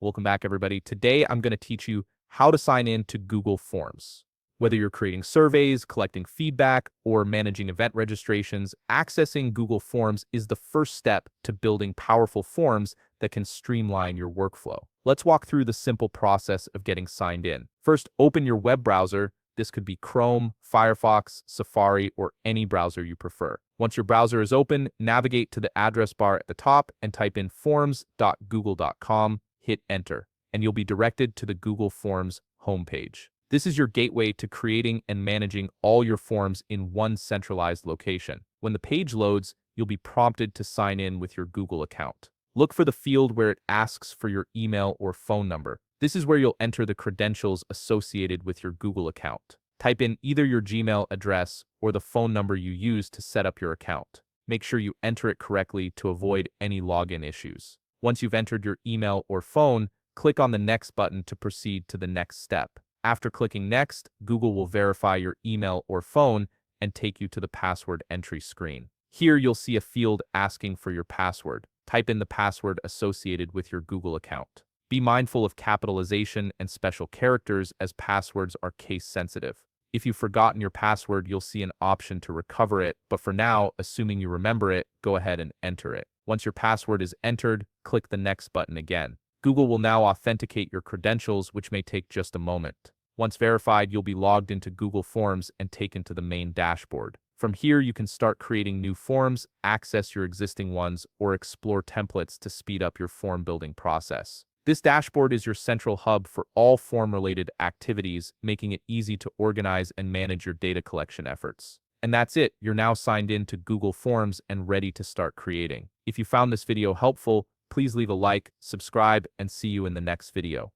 Welcome back, everybody. Today, I'm going to teach you how to sign in to Google Forms. Whether you're creating surveys, collecting feedback, or managing event registrations, accessing Google Forms is the first step to building powerful forms that can streamline your workflow. Let's walk through the simple process of getting signed in. First, open your web browser. This could be Chrome, Firefox, Safari, or any browser you prefer. Once your browser is open, navigate to the address bar at the top and type in forms.google.com, hit enter, and you'll be directed to the Google Forms homepage. This is your gateway to creating and managing all your forms in one centralized location. When the page loads, you'll be prompted to sign in with your Google account. Look for the field where it asks for your email or phone number. This is where you'll enter the credentials associated with your Google account. Type in either your Gmail address or the phone number you use to set up your account. Make sure you enter it correctly to avoid any login issues. Once you've entered your email or phone, click on the Next button to proceed to the next step. After clicking Next, Google will verify your email or phone and take you to the password entry screen. Here you'll see a field asking for your password. Type in the password associated with your Google account. Be mindful of capitalization and special characters as passwords are case sensitive. If you've forgotten your password, you'll see an option to recover it, but for now, assuming you remember it, go ahead and enter it. Once your password is entered, click the Next button again. Google will now authenticate your credentials, which may take just a moment. Once verified, you'll be logged into Google Forms and taken to the main dashboard. From here, you can start creating new forms, access your existing ones, or explore templates to speed up your form building process. This dashboard is your central hub for all form-related activities, making it easy to organize and manage your data collection efforts. And that's it. You're now signed in to Google Forms and ready to start creating. If you found this video helpful, please leave a like, subscribe, and see you in the next video.